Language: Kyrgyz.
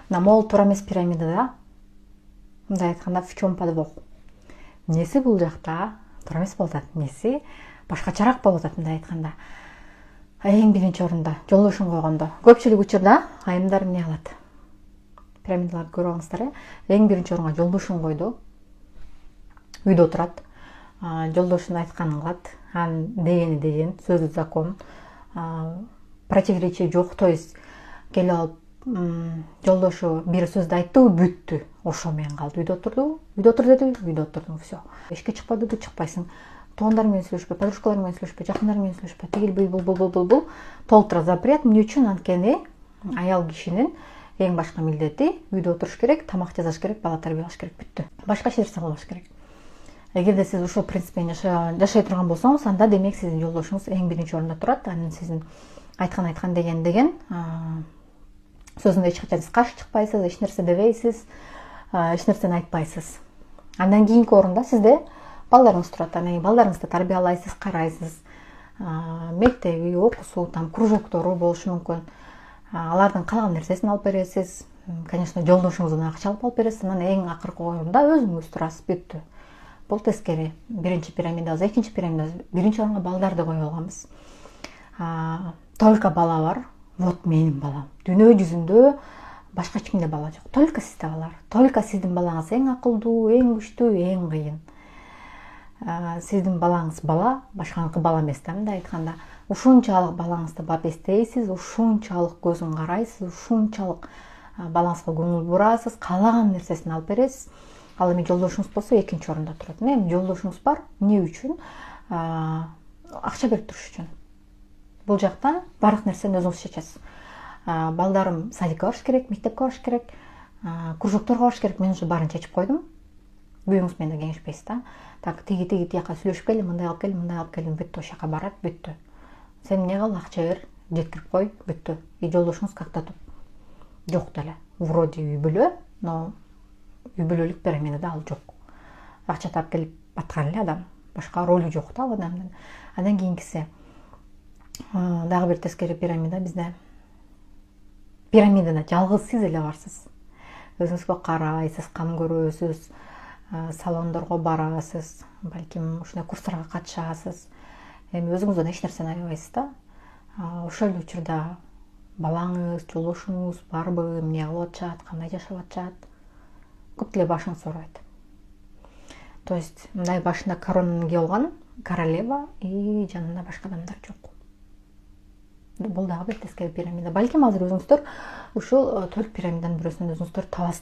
мына могул туура эмес пирамидада мындай айтканда в чем подвох? Эмнеси бул жакта туура эмес болуп атат, эмнеси башкачараак болуп атат мындай айтканда. Эң биринчи орунда жолдошун койгондо көпчүлүк учурда айымдар эмне кылат? Пирамидаларды көрүп алыңыздар, эң биринчи орунга жолдошун койду. Үйдө отурат, жолдошун айтканын кылат, анын дегени деген, сөзү закон, противоречие жок. То есть келип алып жолдошу бир сөздү айтты, бүттү, ошо менен калды. Үйдө отурду, үйдө отур деди, үйдө отурдум, все. Эшикке чыкпа деди, чыкпайсың. Туугандар менен сүйлөшпө, подружкалар менен сүйлөшпө, жакындар менен сүйлөшпө, тигил бул толтура запрет. Эмне үчүн? Анткени аял кишинин эң башкы милдети үйдө отуруш керек, тамак жасаш керек, бала тарбиялаш керек, бүттү. Башка эч нерсе кылбаш керек. Эгерде сиз ушул принцип менен жашай турган болсоңуз, анда демек сиздин жолдошуңуз эң биринчи орунда турат. Анан сиздин айткан деген сөзүндө эч качан сиз каршы чыкпайсыз, эч нерсе дебейсиз, эч нерсени айтпайсыз. Андан кийинки орунда сизде балдарыңыз турат. Анан кийин балдарыңызды тарбиялайсыз, карайсыз. Мектеби, окуусу, там кружоктору болушу мүмкүн. Алардын каалаган нерсесин алып бересиз. Конечно, жолдошуңуздан акча алып бересиз. Анан эң акыркы орунда өзүңүз турасыз, бүттү. Бул тескери. Биринчи пирамидабыз, экинчи пирамидабыз. Биринчи орунга балдарды коюп алганбыз. Только бала бар. Вот менин балам. Дүйнө жүзүндө башка эч кимде бала жок. Только сизде бала бар. Только сиздин балаңыз эң акылдуу, эң күчтүү, эң кыйын. Сиздин балаңыз бала, башканыкы бала эмес да, мындай айтканда. Ушунчалык балаңызды бап эстейсиз, ушунчалык көзүн карайсыз, ушунчалык балаңызга көңүл бурасыз, каалаган нерсесин алып бересиз. Ал эми жолдошуңуз болсо экинчи орунда турат. Эми жолдошуңуз бар, эмне үчүн? Акча берип туруш үчүн. Бул жакта баардык нерсени өзүңүз чечесиз. Балдарым садикке барыш керек, мектепке барыш керек, кружокторго барыш керек. Мен уже баарын чечип койдум. Күйөөңүз менен да кеңешпейсиз да. Так, тиги тияка сүйлөшүп келди, мындай алып келдим, мындай алып келдим, бүттү, ошол жака барат, бүттү. Сен эмне кыл, акча бер, жеткирип кой, бүттү. И жолдошуңуз как татып. Жок деле. Вроде үй бүлө, но үй бүлөлүк пирамидада ал жок. Акча таап келип баткан эле адам. Башка ролу жок да ал адамдын. Андан кийинкиси дагы бир тескери пирамида бизде. Пирамидада жалгыз сиз эле барсыз. Өзүңүзгө карайсыз, кам көрөсүз, салондорго барасыз, балким ушундай курстарга катышасыз. Эми өзүңүздөн эч нерсени аябайсыз да. Ошол учурда балаңыз, жолдошуңуз барбы, эмне кылып атышат, кандай жашап атышат, көп деле башыңыз оорубайт. То есть мындай башында коронаны кийип алган королева и жанында башка адамдар жок. Бул дагы бир тескери пирамида. Балким азыр өзүңүздөр ушул 4 пирамиданын бирөөсүнөн өзүңүздөр табасыздар.